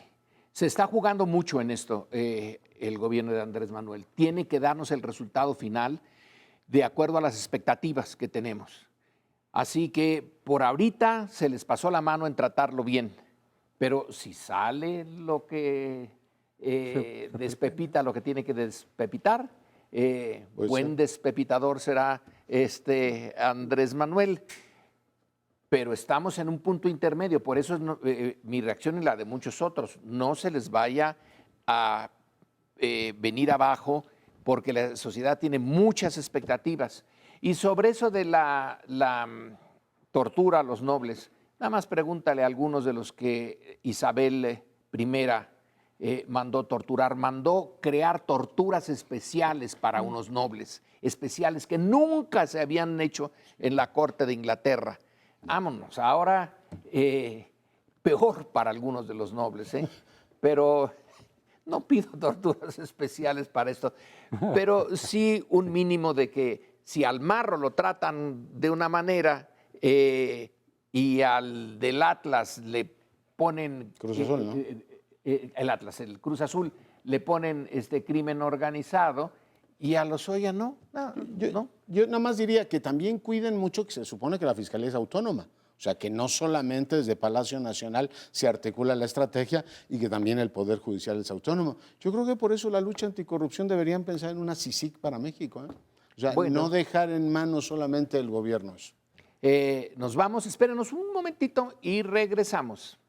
Se está jugando mucho en esto el gobierno de Andrés Manuel. Tiene que darnos el resultado final de acuerdo a las expectativas que tenemos. Así que por ahorita se les pasó la mano en tratarlo bien, pero si sale lo que despepita, lo que tiene que despepitar, buen despepitador será Andrés Manuel. Pero estamos en un punto intermedio, por eso es mi reacción y la de muchos otros. No se les vaya a venir abajo, porque la sociedad tiene muchas expectativas. Y sobre eso de la tortura a los nobles, nada más pregúntale a algunos de los que Isabel I mandó torturar, mandó crear torturas especiales para unos nobles, especiales que nunca se habían hecho en la corte de Inglaterra. Vámonos, ahora peor para algunos de los nobles, pero no pido torturas especiales para esto, pero sí un mínimo de que si al marro lo tratan de una manera y al del Atlas le ponen Cruz Azul, ¿no? el Atlas, el Cruz Azul, le ponen crimen organizado y a Lozoya no. Yo nada más diría que también cuiden mucho que se supone que la Fiscalía es autónoma. O sea, que no solamente desde Palacio Nacional se articula la estrategia y que también el Poder Judicial es autónomo. Yo creo que por eso la lucha anticorrupción deberían pensar en una CICIG para México. O sea, Bueno. no dejar en manos solamente del gobierno eso. Nos vamos, espérenos un momentito y regresamos.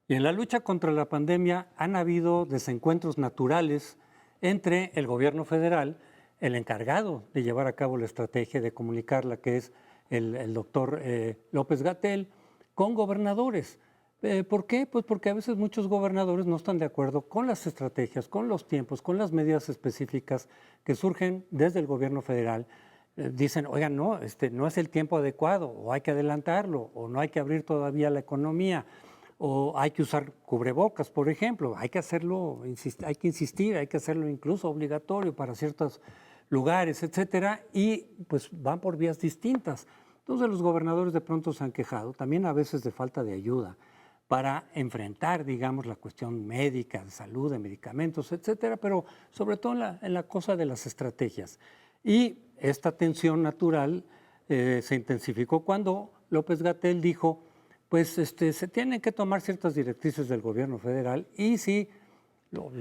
Y en la lucha contra la pandemia han habido desencuentros naturales entre el gobierno federal, el encargado de llevar a cabo la estrategia, de comunicarla, que es el doctor López-Gatell, con gobernadores. ¿Por qué? Pues porque a veces muchos gobernadores no están de acuerdo con las estrategias, con los tiempos, con las medidas específicas que surgen desde el gobierno federal. Dicen, oigan, no, no es el tiempo adecuado, o hay que adelantarlo, o no hay que abrir todavía la economía, o hay que usar cubrebocas, por ejemplo. Hay que hacerlo, hay que insistir, hay que hacerlo incluso obligatorio para ciertos lugares, etcétera, y pues van por vías distintas. Entonces los gobernadores de pronto se han quejado, también a veces de falta de ayuda para enfrentar, digamos, la cuestión médica, de salud, de medicamentos, etcétera, pero sobre todo en la cosa de las estrategias. Y esta tensión natural se intensificó cuando López-Gatell dijo, pues se tienen que tomar ciertas directrices del gobierno federal y sí,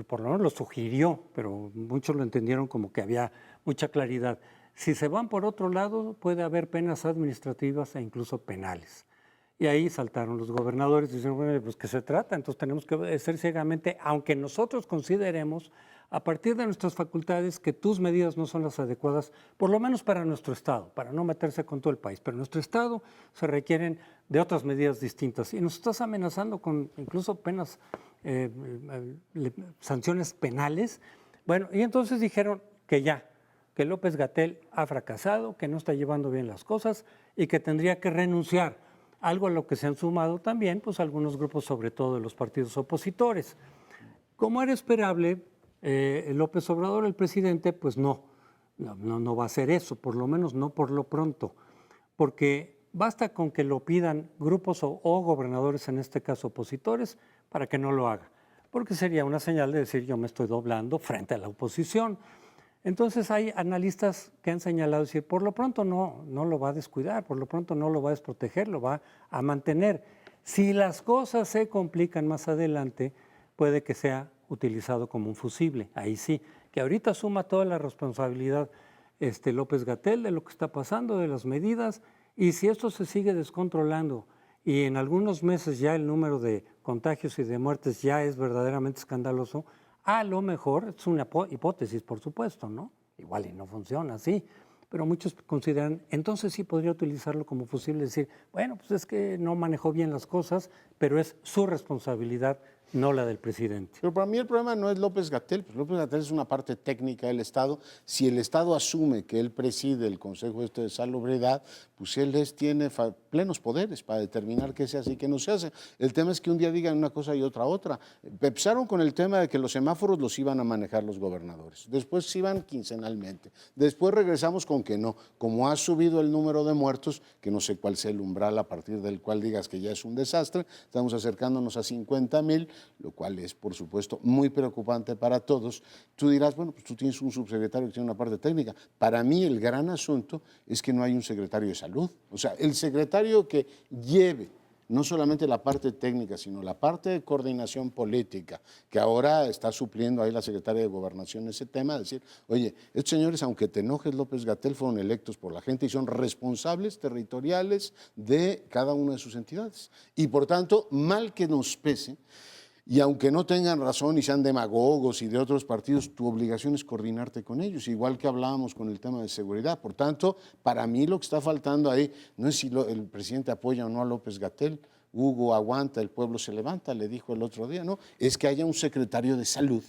por lo menos lo sugirió, pero muchos lo entendieron como que había mucha claridad. Si se van por otro lado, puede haber penas administrativas e incluso penales. Y ahí saltaron los gobernadores y dijeron, bueno, pues ¿qué se trata? Entonces tenemos que obedecer ciegamente, aunque nosotros consideremos, a partir de nuestras facultades, que tus medidas no son las adecuadas, por lo menos para nuestro Estado, para no meterse con todo el país. Pero en nuestro Estado se requieren de otras medidas distintas. Y nos estás amenazando con incluso penas, sanciones penales. Bueno, y entonces dijeron que ya, que López-Gatell ha fracasado, que no está llevando bien las cosas y que tendría que renunciar. Algo a lo que se han sumado también pues algunos grupos, sobre todo de los partidos opositores. Como era esperable, López Obrador, el presidente, pues no va a hacer eso, por lo menos no por lo pronto, porque basta con que lo pidan grupos o gobernadores, en este caso opositores, para que no lo haga, porque sería una señal de decir yo me estoy doblando frente a la oposición. Entonces hay analistas que han señalado, decir, por lo pronto no lo va a descuidar, por lo pronto no lo va a desproteger, lo va a mantener. Si las cosas se complican más adelante, puede que sea utilizado como un fusible, ahí sí, que ahorita asuma toda la responsabilidad López-Gatell de lo que está pasando, de las medidas, y si esto se sigue descontrolando y en algunos meses ya el número de contagios y de muertes ya es verdaderamente escandaloso, a lo mejor, es una hipótesis por supuesto, ¿no? Igual y no funciona así, pero muchos consideran, entonces sí podría utilizarlo como fusible, decir, bueno, pues es que no manejó bien las cosas, pero es su responsabilidad, no la del presidente. Pero para mí el problema no es López-Gatell, pues López-Gatell es una parte técnica del Estado. Si el Estado asume que él preside el Consejo de Salubridad, pues él tiene plenos poderes para determinar qué se hace y qué no se hace. El tema es que un día digan una cosa y otra. Empezaron con el tema de que los semáforos los iban a manejar los gobernadores, después se iban quincenalmente, después regresamos con que no, como ha subido el número de muertos, que no sé cuál sea el umbral a partir del cual digas que ya es un desastre, estamos acercándonos a 50,000, lo cual es, por supuesto, muy preocupante para todos. Tú dirás, bueno, pues tú tienes un subsecretario que tiene una parte técnica. Para mí el gran asunto es que no hay un secretario de salud. O sea, el secretario que lleve no solamente la parte técnica, sino la parte de coordinación política, que ahora está supliendo ahí la secretaria de Gobernación ese tema, decir, oye, estos señores, aunque te enojes, López-Gatell, fueron electos por la gente y son responsables territoriales de cada una de sus entidades. Y por tanto, mal que nos pese, y aunque no tengan razón y sean demagogos y de otros partidos, tu obligación es coordinarte con ellos, igual que hablábamos con el tema de seguridad. Por tanto, para mí lo que está faltando ahí no es si el presidente apoya o no a López-Gatell. Hugo aguanta, el pueblo se levanta, le dijo el otro día, ¿no? Es que haya un secretario de salud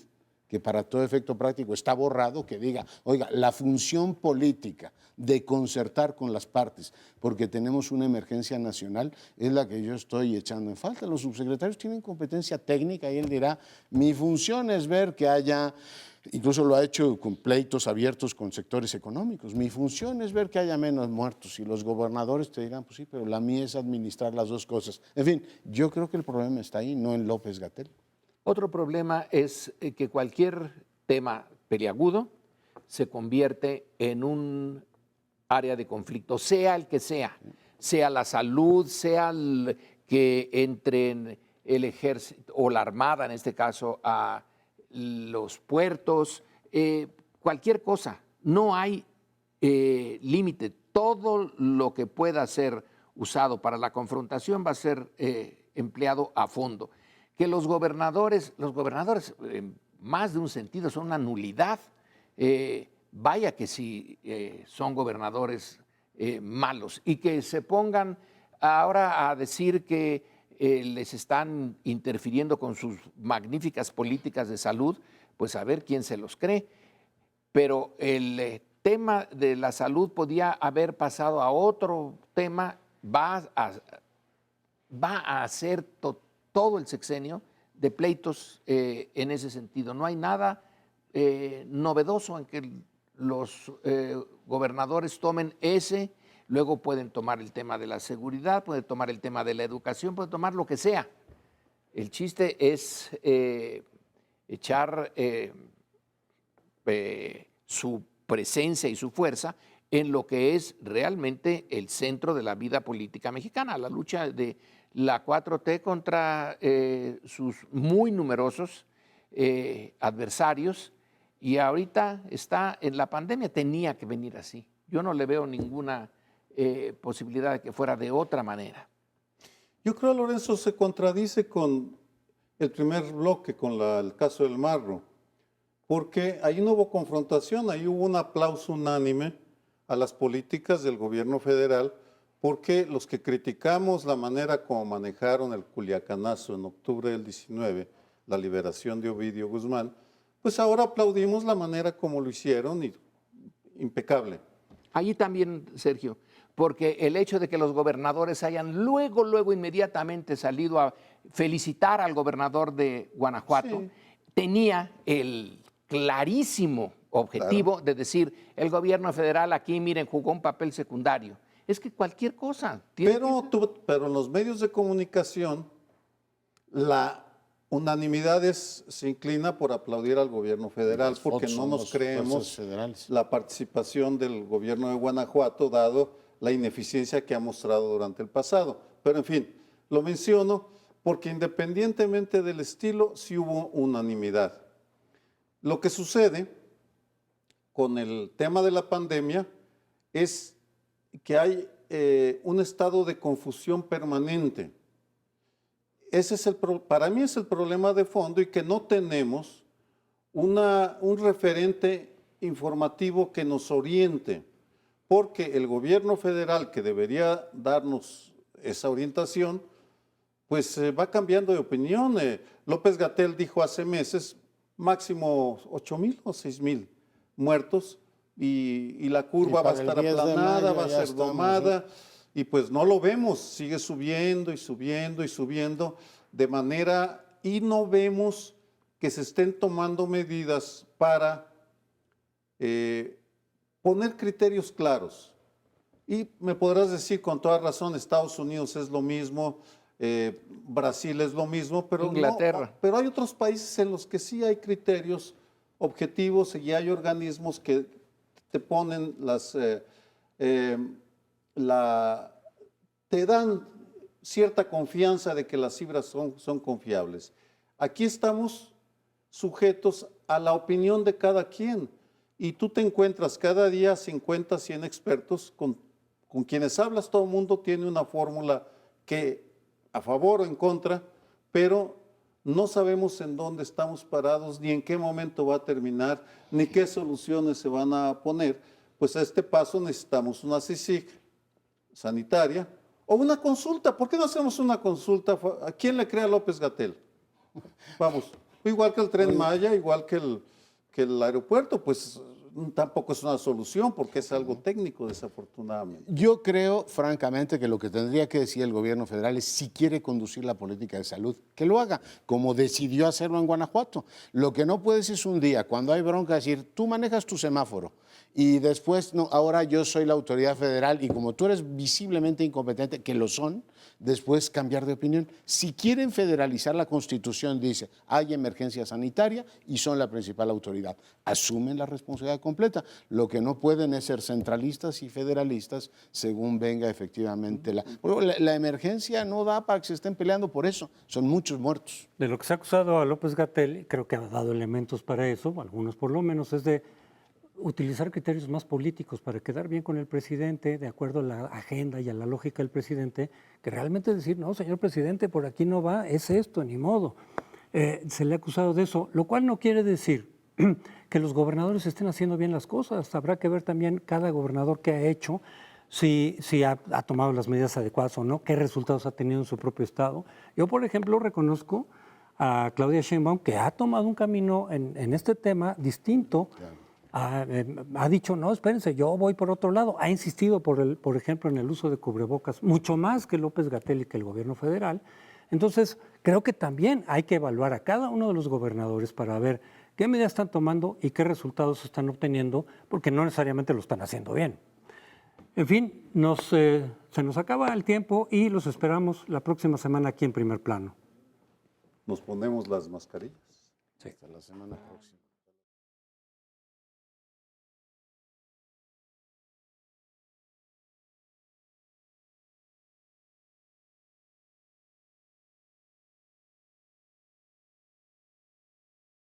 que para todo efecto práctico está borrado, que diga, oiga, la función política de concertar con las partes, porque tenemos una emergencia nacional, es la que yo estoy echando en falta. Los subsecretarios tienen competencia técnica y él dirá, mi función es ver que haya, incluso lo ha hecho con pleitos abiertos con sectores económicos, mi función es ver que haya menos muertos, y los gobernadores te dirán, pues sí, pero la mía es administrar las dos cosas. En fin, yo creo que el problema está ahí, no en López-Gatell. Otro problema es que cualquier tema peliagudo se convierte en un área de conflicto, sea el que sea la salud, sea el que entre el ejército o la armada, en este caso, a los puertos, cualquier cosa. No hay límite. Todo lo que pueda ser usado para la confrontación va a ser empleado a fondo. Que los gobernadores, en más de un sentido, son una nulidad. Vaya que sí son gobernadores malos, y que se pongan ahora a decir que les están interfiriendo con sus magníficas políticas de salud, pues a ver quién se los cree. Pero el tema de la salud podía haber pasado a otro tema, va a ser todo el sexenio de pleitos en ese sentido. No hay nada novedoso en que los gobernadores tomen ese, luego pueden tomar el tema de la seguridad, pueden tomar el tema de la educación, pueden tomar lo que sea. El chiste es echar su presencia y su fuerza en lo que es realmente el centro de la vida política mexicana, la lucha de la 4T contra sus muy numerosos adversarios, y ahorita está en la pandemia. Tenía que venir así. Yo no le veo ninguna posibilidad de que fuera de otra manera. Yo creo, Lorenzo, se contradice con el primer bloque, con el caso del Marro, porque ahí no hubo confrontación, ahí hubo un aplauso unánime a las políticas del gobierno federal, porque los que criticamos la manera como manejaron el Culiacanazo en octubre del 19, la liberación de Ovidio Guzmán, pues ahora aplaudimos la manera como lo hicieron, y impecable. Ahí también, Sergio, porque el hecho de que los gobernadores hayan luego inmediatamente salido a felicitar al gobernador de Guanajuato, Sí. tenía el clarísimo objetivo de decir, el gobierno federal aquí, miren, jugó un papel secundario. Es que cualquier cosa. Pero en los medios de comunicación, la unanimidad se inclina por aplaudir al gobierno federal, Las porque fotos no son nos las creemos fuerzas federales. la participación del gobierno de Guanajuato, dado la ineficiencia que ha mostrado durante el pasado. Pero en fin, lo menciono porque independientemente del estilo, sí hubo unanimidad. Lo que sucede con el tema de la pandemia es que hay un estado de confusión permanente. Ese es para mí es el problema de fondo, y que no tenemos un referente informativo que nos oriente, porque el gobierno federal, que debería darnos esa orientación, pues va cambiando de opinión. López-Gatell dijo hace meses máximo 8,000 o 6,000 muertos, y la curva va a para el estar 10 de aplanada, mayo va a ya ser estamos, domada, y pues no lo vemos, sigue subiendo y subiendo y subiendo de manera, y no vemos que se estén tomando medidas para poner criterios claros. Y me podrás decir con toda razón, Estados Unidos es lo mismo, Brasil es lo mismo, pero Inglaterra. pero hay otros países en los que sí hay criterios objetivos, y hay organismos que te ponen te dan cierta confianza de que las cifras son confiables. Aquí estamos sujetos a la opinión de cada quien, y tú te encuentras cada día 50, 100 expertos con quienes hablas. Todo el mundo tiene una fórmula que a favor o en contra, pero no sabemos en dónde estamos parados, ni en qué momento va a terminar, ni qué soluciones se van a poner. Pues a este paso necesitamos una CICIG sanitaria o una consulta. ¿Por qué no hacemos una consulta? ¿A quién le cree a López-Gatell? Vamos. Igual que el Tren Maya, igual que el aeropuerto, pues tampoco es una solución porque es algo técnico, desafortunadamente. Yo creo, francamente, que lo que tendría que decir el gobierno federal es si quiere conducir la política de salud, que lo haga, como decidió hacerlo en Guanajuato. Lo que no puedes es un día, cuando hay bronca, decir, tú manejas tu semáforo y después, no, ahora yo soy la autoridad federal y como tú eres visiblemente incompetente, que lo son, después cambiar de opinión. Si quieren federalizar la Constitución, dice, hay emergencia sanitaria y son la principal autoridad. Asumen la responsabilidad completa. Lo que no pueden es ser centralistas y federalistas según venga efectivamente la emergencia no da para que se estén peleando por eso. Son muchos muertos. De lo que se ha acusado a López-Gatell, creo que ha dado elementos para eso, algunos por lo menos, es de utilizar criterios más políticos para quedar bien con el presidente, de acuerdo a la agenda y a la lógica del presidente, que realmente decir, no, señor presidente, por aquí no va, es esto, ni modo. Se le ha acusado de eso, lo cual no quiere decir que los gobernadores estén haciendo bien las cosas. Habrá que ver también cada gobernador qué ha hecho, si ha tomado las medidas adecuadas o no, qué resultados ha tenido en su propio estado. Yo, por ejemplo, reconozco a Claudia Sheinbaum que ha tomado un camino en este tema distinto. Claro. Ha dicho, no, espérense, yo voy por otro lado. Ha insistido, por ejemplo, en el uso de cubrebocas, mucho más que López-Gatell y que el gobierno federal. Entonces, creo que también hay que evaluar a cada uno de los gobernadores para ver qué medidas están tomando y qué resultados están obteniendo, porque no necesariamente lo están haciendo bien. En fin, se nos acaba el tiempo y los esperamos la próxima semana aquí en Primer Plano. Nos ponemos las mascarillas. Sí. Hasta la semana próxima.